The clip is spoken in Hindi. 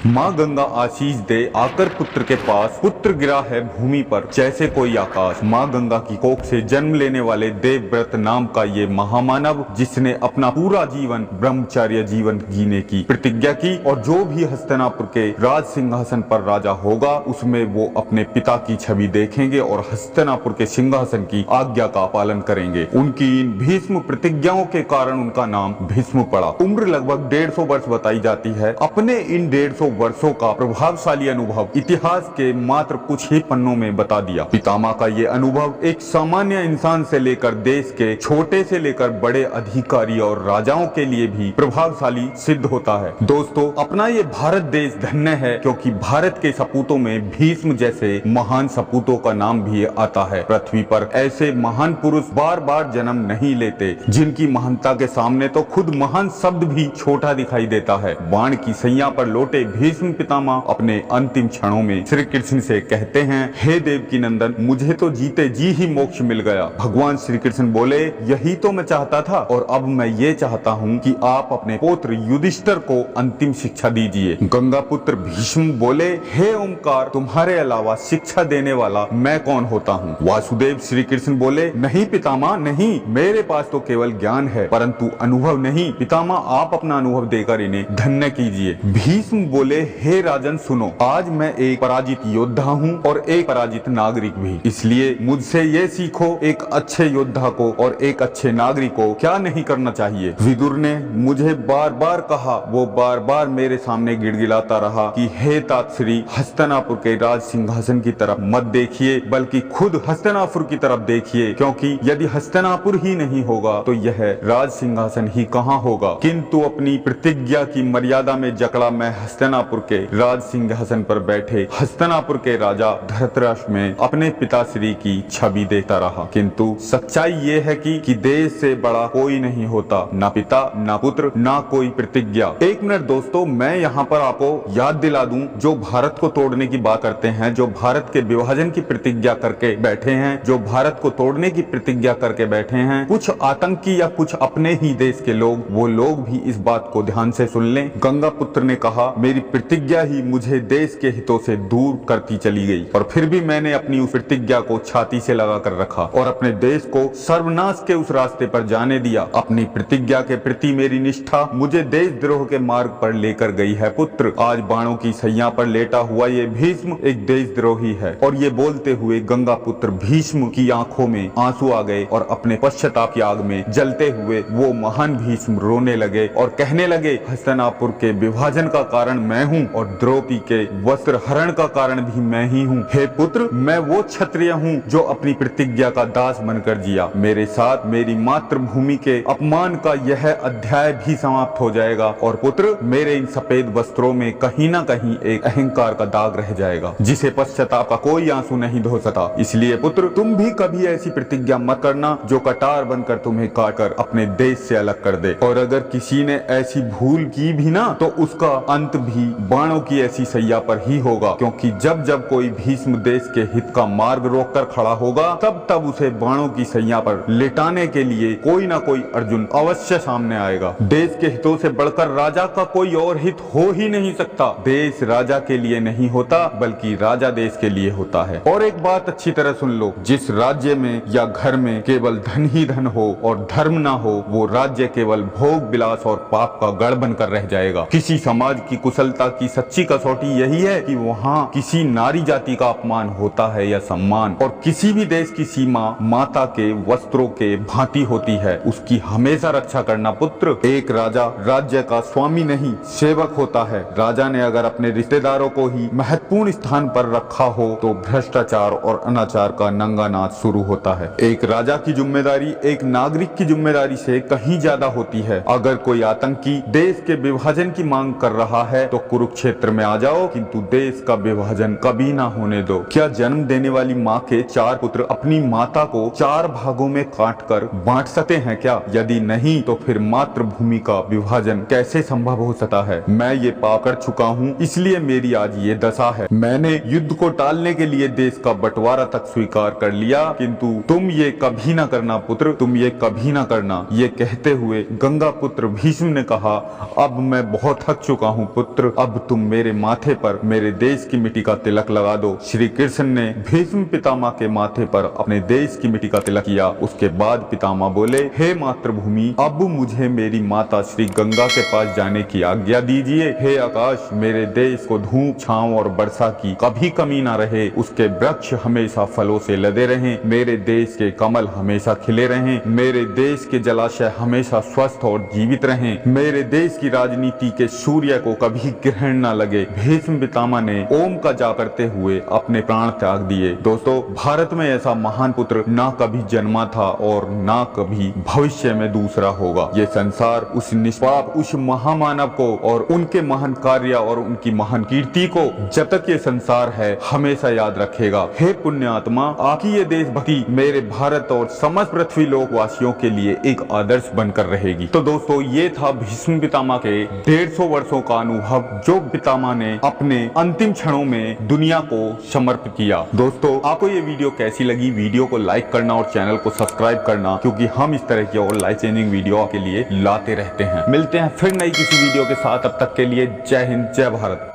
माँ गंगा आशीष दे आकर पुत्र के पास, पुत्र गिरा है भूमि पर जैसे कोई आकाश। माँ गंगा की कोख से जन्म लेने वाले देवव्रत नाम का ये महामानव, जिसने अपना पूरा जीवन ब्रह्मचर्य जीवन जीने की प्रतिज्ञा की और जो भी हस्तिनापुर के राज सिंहासन पर राजा होगा उसमें वो अपने पिता की छवि देखेंगे और हस्तिनापुर के सिंहासन की आज्ञा का पालन करेंगे। उनकी इन भीष्म प्रतिज्ञाओं के कारण उनका नाम भीष्म पड़ा। उम्र लगभग 150 वर्ष बताई जाती है। अपने इन 150 वर्षों का प्रभावशाली अनुभव इतिहास के मात्र कुछ ही पन्नों में बता दिया। पितामह का ये अनुभव एक सामान्य इंसान से लेकर देश के छोटे से लेकर बड़े अधिकारी और राजाओं के लिए भी प्रभावशाली सिद्ध होता है। दोस्तों, अपना ये भारत देश धन्य है क्योंकि भारत के सपूतों में भीष्म जैसे महान सपूतों का नाम भी आता है। पृथ्वी पर ऐसे महान पुरुष बार बार जन्म नहीं लेते जिनकी महानता के सामने तो खुद महान शब्द भी छोटा दिखाई देता है। बाण की सैया पर लोटे भीष्म पितामह अपने अंतिम क्षणों में श्री कृष्ण से कहते हैं, हे देवकी नंदन, मुझे तो जीते जी ही मोक्ष मिल गया। भगवान श्री कृष्ण बोले, यही तो मैं चाहता था और अब मैं ये चाहता हूँ कि आप अपने पुत्र युधिष्ठिर को अंतिम शिक्षा दीजिए। गंगा पुत्र भीष्म बोले, हे ओमकार, तुम्हारे अलावा शिक्षा देने वाला मैं कौन होता हूँ। वासुदेव श्री कृष्ण बोले, नहीं पितामह नहीं, मेरे पास तो केवल ज्ञान है परंतु अनुभव नहीं। पितामह आप अपना अनुभव देकर इन्हें धन्य कीजिए। भीष्म बोले, हे राजन सुनो, आज मैं एक पराजित योद्धा हूँ और एक पराजित नागरिक भी, इसलिए मुझसे ये सीखो, एक अच्छे योद्धा को और एक अच्छे नागरिक को क्या नहीं करना चाहिए। विदुर ने मुझे बार बार कहा, वो बार बार मेरे सामने गिड़गिड़ाता रहा कि हे तातश्री, हस्तिनापुर के राज सिंहासन की तरफ मत देखिए बल्कि खुद हस्तिनापुर की तरफ देखिए, क्योंकि यदि हस्तिनापुर ही नहीं होगा तो यह राज सिंहासन ही कहाँ होगा। किंतु अपनी प्रतिज्ञा की मर्यादा में जकड़ा मैं हस्तिनापुर के राज सिंहासन पर बैठे हस्तिनापुर के राजा धृतराष्ट्र में अपने पिताश्री की छवि देखता रहा। किंतु सच्चाई ये है कि देश से बड़ा कोई नहीं होता, ना पिता ना पुत्र ना कोई प्रतिज्ञा। एक मिनट दोस्तों, मैं यहाँ पर आपको याद दिला दूं, जो भारत को तोड़ने की बात करते हैं, जो भारत के विभाजन की प्रतिज्ञा करके बैठे हैं, जो भारत को तोड़ने की प्रतिज्ञा करके बैठे हैं, कुछ आतंकी या कुछ अपने ही देश के लोग, वो लोग भी इस बात को ध्यान से सुन लें। गंगा पुत्र ने कहा, मेरी प्रतिज्ञा ही मुझे देश के हितों से दूर करती चली गई और फिर भी मैंने अपनी उस प्रतिज्ञा को छाती से लगा कर रखा और अपने देश को सर्वनाश के उस रास्ते पर जाने दिया। अपनी प्रतिज्ञा के प्रति मेरी निष्ठा मुझे देशद्रोह के मार्ग पर लेकर गई है। पुत्र, आज बाणों की सैया पर लेटा हुआ ये भीष्म एक देशद्रोही है। और ये बोलते हुए गंगा पुत्र भीष्म की आंखों में आंसू आ गए और अपने पश्चाताप की आग में जलते हुए वो महान भीष्म रोने लगे और कहने लगे, हस्तिनापुर के विभाजन का कारण मैं हूँ और द्रौपदी के वस्त्र हरण का कारण भी मैं ही हूँ। हे पुत्र, मैं वो क्षत्रिय हूँ जो अपनी प्रतिज्ञा का दास बनकर जिया। मेरे साथ मेरी मातृभूमि के अपमान का यह अध्याय भी समाप्त हो जाएगा और पुत्र, मेरे इन सफेद वस्त्रों में कहीं ना कहीं एक अहंकार का दाग रह जाएगा जिसे पश्चाताप का कोई आंसू नहीं धो सकता। इसलिए पुत्र, तुम भी कभी ऐसी प्रतिज्ञा मत करना जो कटार बनकर तुम्हें काटकर अपने देश से अलग कर दे। और अगर किसी ने ऐसी भूल की भी ना तो उसका अंत भी बाणों की ऐसी सैया पर ही होगा, क्योंकि जब जब कोई भीष्म देश के हित का मार्ग रोककर खड़ा होगा तब तब उसे बाणों की सैया पर लेटाने के लिए कोई ना कोई अर्जुन अवश्य सामने आएगा। देश के हितों से बढ़कर राजा का कोई और हित हो ही नहीं सकता। देश राजा के लिए नहीं होता बल्कि राजा देश के लिए होता है। और एक बात अच्छी तरह सुन लो, जिस राज्य में या घर में केवल धन ही धन हो और धर्म ना हो, वो राज्य केवल भोग विलास और पाप का गढ़ बनकर रह जाएगा। किसी समाज की कुशलता की सच्ची कसौटी यही है कि वहाँ किसी नारी जाति का अपमान होता है या सम्मान, और किसी भी देश की सीमा माता के वस्त्रों के भांति होती है, उसकी हमेशा रक्षा करना। पुत्र, एक राजा राज्य का स्वामी नहीं सेवक होता है। राजा ने अगर अपने रिश्तेदारों को ही महत्वपूर्ण स्थान पर रखा हो तो भ्रष्टाचार और अनाचार का नंगा नाच शुरू होता है। एक राजा की जिम्मेदारी एक नागरिक की जिम्मेदारी से कहीं ज्यादा होती है। अगर कोई आतंकी देश के विभाजन की मांग कर रहा है तो कुरुक्षेत्र में आ जाओ, किंतु देश का विभाजन कभी ना होने दो। क्या जन्म देने वाली माँ के 4 पुत्र अपनी माता को 4 भागों में काटकर बांट सकते हैं क्या? यदि नहीं तो फिर मातृभूमि का विभाजन कैसे संभव हो सकता है? मैं ये पाप कर चुका हूँ, इसलिए मेरी आज ये दशा है। मैंने युद्ध को टालने के लिए देश का बंटवारा तक स्वीकार कर लिया, किंतु तुम ये कभी ना करना पुत्र, तुम ये कभी ना करना। ये कहते हुए गंगा पुत्र भीष्म ने कहा, अब मैं बहुत थक चुका हूँ पुत्र, अब तुम मेरे माथे पर मेरे देश की मिट्टी का तिलक लगा दो। श्री कृष्ण ने भीष्म पितामह के माथे पर अपने देश की मिट्टी का तिलक किया। उसके बाद पितामह बोले, हे मातृभूमि, अब मुझे मेरी माता श्री गंगा के पास जाने की आज्ञा दीजिए। हे आकाश, मेरे देश को धूप, छांव और वर्षा की कभी कमी ना रहे। उसके वृक्ष हमेशा फलों से लदे रहें। मेरे देश के कमल हमेशा खिले रहें। मेरे देश के जलाशय हमेशा स्वस्थ और जीवित रहें। मेरे देश की राजनीति के सूर्य को कभी ग्रहण न लगे। भीष्म पितामह ने ओम का जाप करते हुए अपने प्राण त्याग दिए। दोस्तों, भारत में ऐसा महान पुत्र ना कभी जन्मा था और ना कभी भविष्य में दूसरा होगा। ये संसार उस निष्पाप, उस महामानव को और उनके महान कार्य और उनकी महान कीर्ति को जब तक ये संसार है हमेशा याद रखेगा। हे पुण्य आत्मा, आपकी ये देशभक्ति मेरे भारत और समस्त पृथ्वी लोक वासियों के लिए एक आदर्श बनकर रहेगी। तो दोस्तों, ये था भीष्म पितामह के 150 वर्षों का अनुभव जो पितामह ने अपने अंतिम क्षणों में दुनिया को समर्पित किया। दोस्तों, आपको ये वीडियो कैसी लगी? वीडियो को लाइक करना और चैनल को सब्सक्राइब करना, क्योंकि हम इस तरह की और लाइफ चेंजिंग वीडियो आपके लिए लाते रहते हैं। मिलते हैं फिर नई किसी वीडियो के साथ, तब तक के लिए जय हिंद, जय भारत।